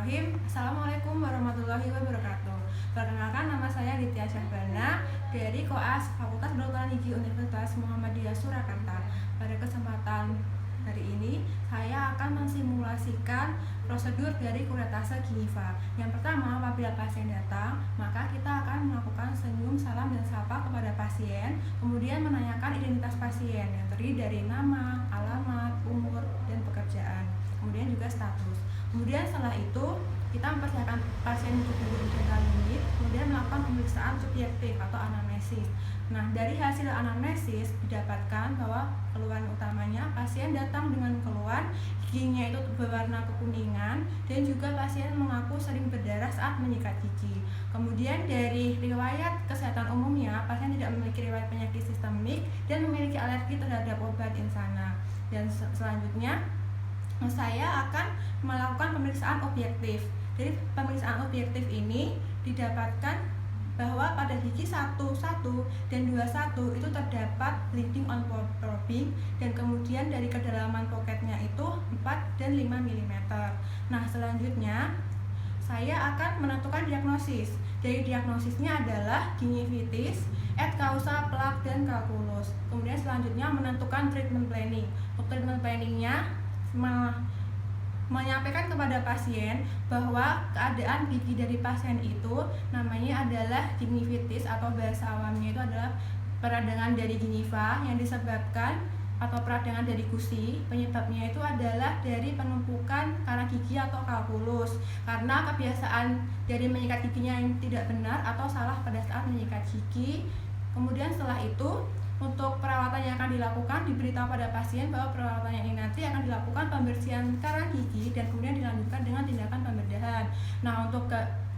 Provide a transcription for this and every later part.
Bismillahirrahmanirrahim. Assalamualaikum warahmatullahi wabarakatuh. Perkenalkan, nama saya Ditya Syahbana dari Koas Fakultas Kedokteran Gigi Universitas Muhammadiyah Surakarta. Pada kesempatan hari ini, saya akan mensimulasikan prosedur dari kuretase gingiva. Yang pertama, apabila pasien datang, maka kita akan melakukan senyum, salam, dan sapa kepada pasien, kemudian menanyakan identitas pasien yang terdiri dari nama, alamat, umur, dan pekerjaan, kemudian juga status. Kemudian setelah itu kita mempersiapkan pasien untuk duduk di dental unit, kemudian melakukan pemeriksaan subjektif atau anamnesis. Nah, dari hasil anamnesis didapatkan bahwa keluhan utamanya pasien datang dengan keluhan giginya itu berwarna kekuningan, dan juga pasien mengaku sering berdarah saat menyikat gigi. Kemudian dari riwayat kesehatan umumnya, pasien tidak memiliki riwayat penyakit sistemik dan memiliki alergi terhadap obat insana. Dan selanjutnya saya akan melakukan pemeriksaan objektif. Jadi pemeriksaan objektif ini didapatkan bahwa pada gigi 1 dan 21 itu terdapat bleeding on probing, dan kemudian dari kedalaman poketnya itu 4 dan 5 mm. Nah, selanjutnya saya akan menentukan diagnosis. Dari diagnosisnya adalah gingivitis, et causa, plak, dan kalkulus. Kemudian selanjutnya menentukan treatment planning. Untuk treatment planningnya menyampaikan kepada pasien bahwa keadaan gigi dari pasien itu namanya adalah gingivitis, atau bahasa awamnya itu adalah peradangan dari gingiva yang disebabkan atau peradangan dari gusi. Penyebabnya itu adalah dari penumpukan karena gigi atau kalkulus, karena kebiasaan dari menyikat giginya yang tidak benar atau salah pada saat menyikat gigi. Kemudian setelah itu, untuk perawatan yang akan dilakukan, diberitahu pada pasien bahwa perawatannya ini nanti akan dilakukan pembersihan karang gigi dan kemudian dilanjutkan dengan tindakan pembedahan. Nah, untuk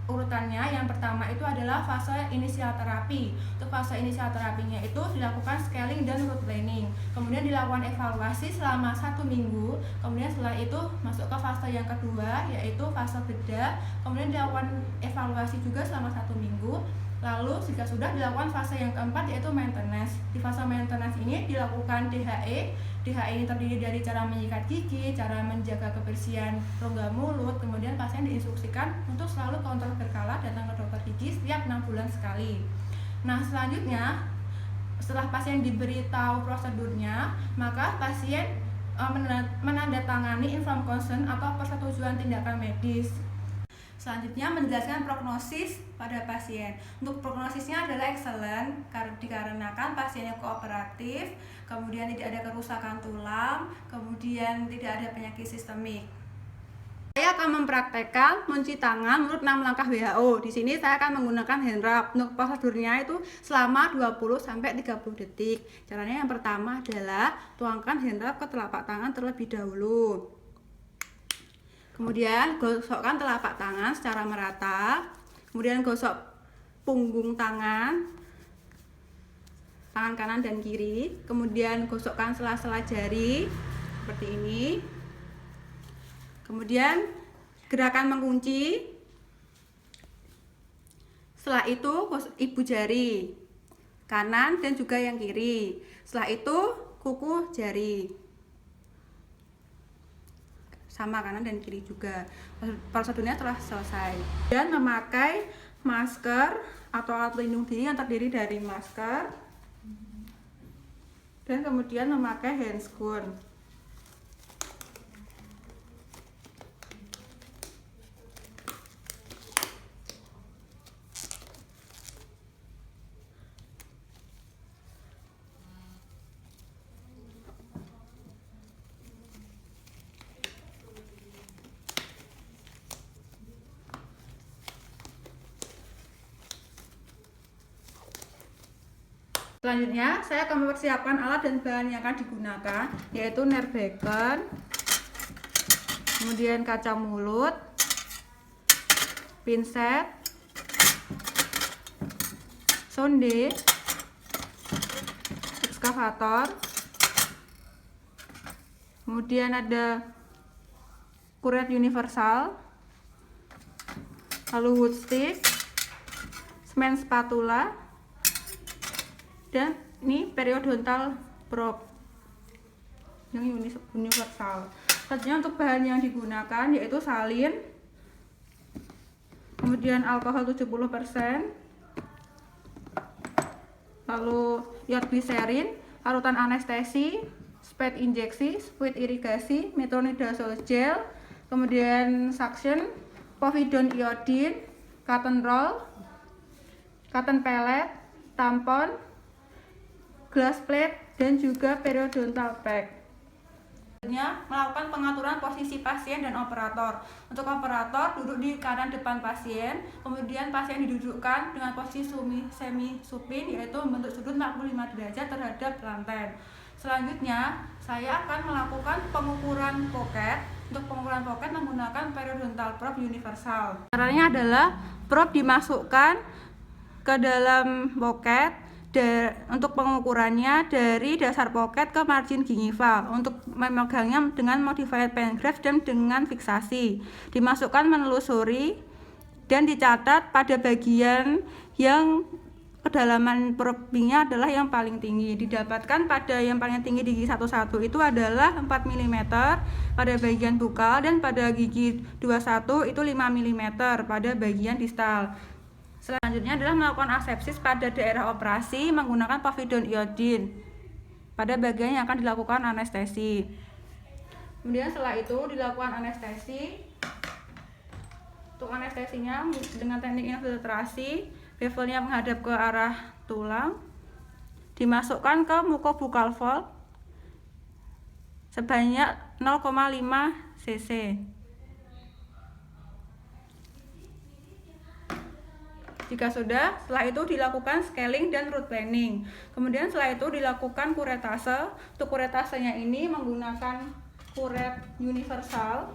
urutannya, yang pertama itu adalah fase inisial terapi. Untuk fase inisial terapinya itu dilakukan scaling dan root planing. Kemudian dilakukan evaluasi selama 1 minggu. Kemudian setelah itu masuk ke fase yang kedua, yaitu fase bedah. Kemudian dilakukan evaluasi juga selama 1 minggu. Lalu jika sudah dilakukan fase yang keempat, yaitu maintenance. Di fase maintenance ini dilakukan DHE. DHE ini terdiri dari cara menyikat gigi, cara menjaga kebersihan rongga mulut, kemudian pasien diinstruksikan untuk selalu kontrol berkala datang ke dokter gigi setiap 6 bulan sekali. Nah, selanjutnya setelah pasien diberitahu prosedurnya, maka pasien menandatangani informed consent atau persetujuan tindakan medis. Selanjutnya menjelaskan prognosis pada pasien. Untuk prognosisnya adalah excellent dikarenakan pasiennya kooperatif, kemudian tidak ada kerusakan tulang, kemudian tidak ada penyakit sistemik. Saya akan mempraktekkan mencuci tangan menurut 6 langkah WHO. Di sini saya akan menggunakan hand rub. Untuk prosedurnya itu selama 20-30 detik. Caranya yang pertama adalah tuangkan hand rub ke telapak tangan terlebih dahulu. Kemudian gosokkan telapak tangan secara merata. Kemudian gosok punggung tangan kanan dan kiri. Kemudian gosokkan sela-sela jari seperti ini. Kemudian gerakan mengunci. Setelah itu gosok ibu jari kanan dan juga yang kiri. Setelah itu kuku jari, sama kanan dan kiri juga. Prosedurnya telah selesai. Dan memakai masker atau alat pelindung diri yang terdiri dari masker dan kemudian memakai handscoon. Selanjutnya, saya akan mempersiapkan alat dan bahan yang akan digunakan, yaitu nerbekken, kemudian kaca mulut, pinset, sonde, ekskavator, kemudian ada kuret universal, lalu wood stick, semen spatula, dan ini periodontal probe yang universal. Selanjutnya untuk bahan yang digunakan yaitu salin, kemudian alkohol 70%, lalu iod gliserin, larutan anestesi, spade injeksi, fluid irigasi, metronidazole gel, kemudian suction, povidone iodine, cotton roll, cotton pellet, tampon, glass plate, dan juga periodontal pack. Melakukan pengaturan posisi pasien dan operator. Untuk operator duduk di kanan depan pasien, kemudian pasien didudukkan dengan posisi semi supin, yaitu membentuk sudut 45 derajat terhadap lantai. Selanjutnya saya akan melakukan pengukuran poket. Untuk pengukuran poket menggunakan periodontal probe universal. Caranya adalah probe dimasukkan ke dalam poket. Untuk pengukurannya dari dasar poket ke margin gingival, untuk memegangnya dengan modified pen graft dan dengan fiksasi, dimasukkan menelusuri dan dicatat pada bagian yang kedalaman probingnya adalah yang paling tinggi. Didapatkan pada yang paling tinggi di gigi 11 itu adalah 4 mm pada bagian bukal, dan pada gigi 21 itu 5 mm pada bagian distal. Selanjutnya adalah melakukan asepsis pada daerah operasi menggunakan povidone iodine pada bagian yang akan dilakukan anestesi. Kemudian setelah itu dilakukan anestesi. Untuk anestesinya dengan teknik infiltrasi, bevelnya menghadap ke arah tulang, dimasukkan ke mucobukal valve sebanyak 0,5 cc. Jika sudah, setelah itu dilakukan scaling dan root planning. Kemudian setelah itu dilakukan kuretase. Untuk kuretasenya ini menggunakan kuret universal,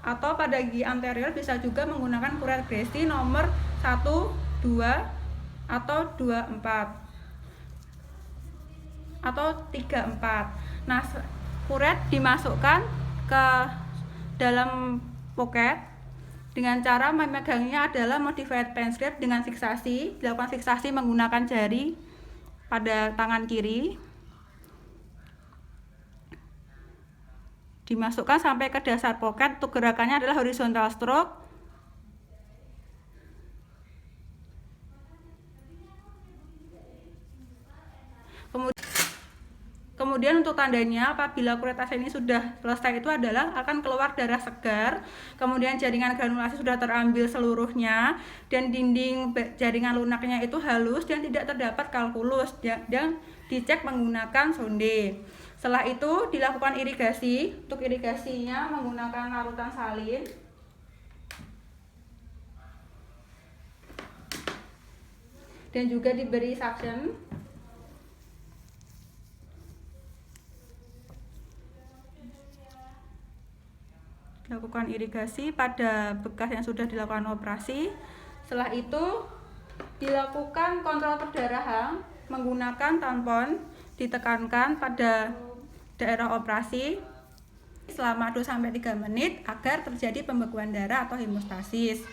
atau pada gigi anterior bisa juga menggunakan kuret Gressy nomor 1, 2, atau 24 atau 34. Nah, kuret dimasukkan ke dalam poket dengan cara memegangnya adalah modified pen graft dengan fiksasi. Dilakukan fiksasi menggunakan jari pada tangan kiri, dimasukkan sampai ke dasar poket. Untuk gerakannya adalah horizontal stroke. Kemudian untuk tandanya apabila kuretase ini sudah selesai itu adalah akan keluar darah segar, kemudian jaringan granulasi sudah terambil seluruhnya, dan dinding jaringan lunaknya itu halus dan tidak terdapat kalkulus, dan dicek menggunakan sonde. Setelah itu dilakukan irigasi. Untuk irigasinya menggunakan larutan salin. Dan juga diberi suction. Dilakukan irigasi pada bekas yang sudah dilakukan operasi. Setelah itu dilakukan kontrol perdarahan menggunakan tampon, ditekankan pada daerah operasi selama 2-3 menit agar terjadi pembekuan darah atau hemostasis.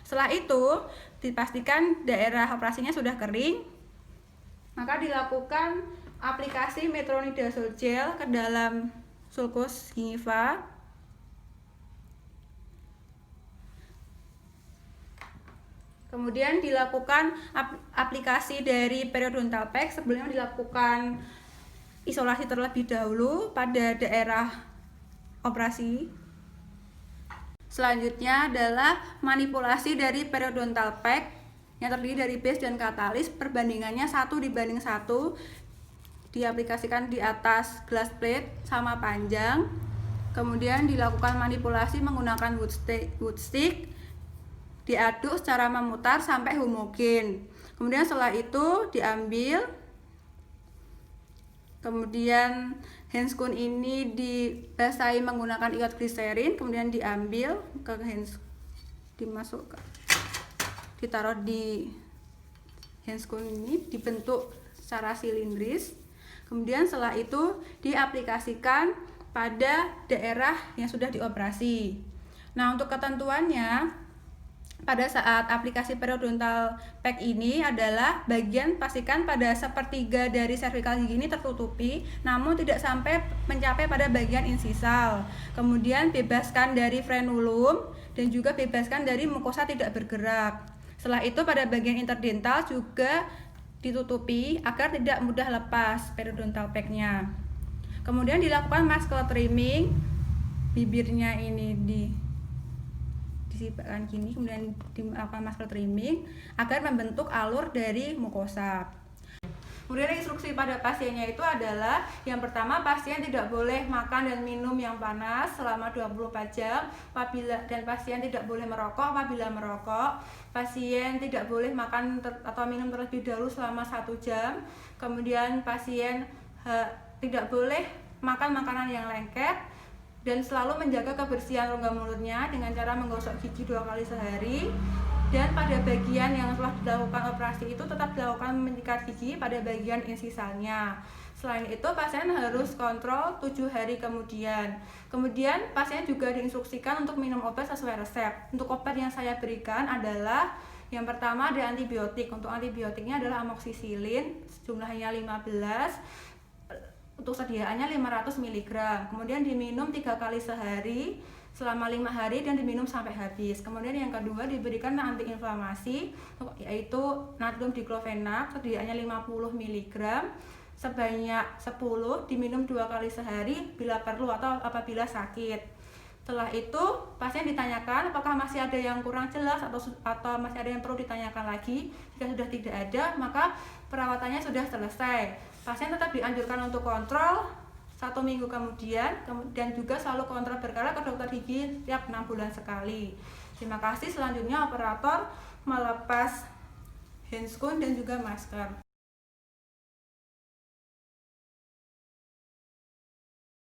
Setelah itu dipastikan daerah operasinya sudah kering, maka dilakukan aplikasi metronidazole gel ke dalam sulcus gingiva. Kemudian dilakukan aplikasi dari periodontal pack. Sebelumnya dilakukan isolasi terlebih dahulu pada daerah operasi. Selanjutnya adalah manipulasi dari periodontal pack yang terdiri dari base dan katalis. Perbandingannya 1:1. Diaplikasikan di atas glass plate sama panjang. Kemudian dilakukan manipulasi menggunakan wood stick. Diaduk secara memutar sampai homogen. Kemudian setelah itu diambil. Kemudian handscoon ini dibasahi menggunakan iod gliserin, kemudian diambil ke dimasukkan, ditaruh di handscoon ini, dibentuk secara silindris. Kemudian setelah itu diaplikasikan pada daerah yang sudah dioperasi. Nah, untuk ketentuannya pada saat aplikasi periodontal pack ini adalah bagian pastikan pada 1/3 dari cervical gigi ini tertutupi, namun tidak sampai mencapai pada bagian insisal. Kemudian bebaskan dari frenulum dan juga bebaskan dari mukosa tidak bergerak. Setelah itu pada bagian interdental juga ditutupi agar tidak mudah lepas periodontal pack-nya. Kemudian dilakukan muscle trimming, bibirnya ini disibakkan gini, kemudian dilakukan muscle trimming agar membentuk alur dari mukosa. Kemudian instruksi pada pasiennya itu adalah yang pertama, pasien tidak boleh makan dan minum yang panas selama 24 jam dan pasien tidak boleh merokok. Apabila merokok, pasien tidak boleh makan atau minum terlebih dahulu selama 1 jam. Kemudian pasien tidak boleh makan makanan yang lengket dan selalu menjaga kebersihan rongga mulutnya dengan cara menggosok gigi 2 kali sehari. Dan pada bagian yang telah dilakukan operasi itu tetap dilakukan menyikat gigi pada bagian insisalnya. Selain itu pasien harus kontrol 7 hari kemudian. Kemudian pasien juga diinstruksikan untuk minum obat sesuai resep. Untuk obat yang saya berikan adalah yang pertama ada antibiotik. Untuk antibiotiknya adalah amoksisilin, jumlahnya 15. Untuk sediaannya 500 mg. Kemudian diminum 3 kali sehari selama 5 hari dan diminum sampai habis. Kemudian yang kedua diberikan antiinflamasi, yaitu natrium diklofenak, sediaannya 50 mg sebanyak 10, diminum 2 kali sehari bila perlu atau apabila sakit. Setelah itu pasien ditanyakan apakah masih ada yang kurang jelas atau masih ada yang perlu ditanyakan lagi. Jika sudah tidak ada, maka perawatannya sudah selesai. Pasien tetap dianjurkan untuk kontrol 1 minggu kemudian, dan juga selalu kontrol berkala ke dokter gigi setiap 6 bulan sekali. Terima kasih. Selanjutnya operator melepas handscoon dan juga masker.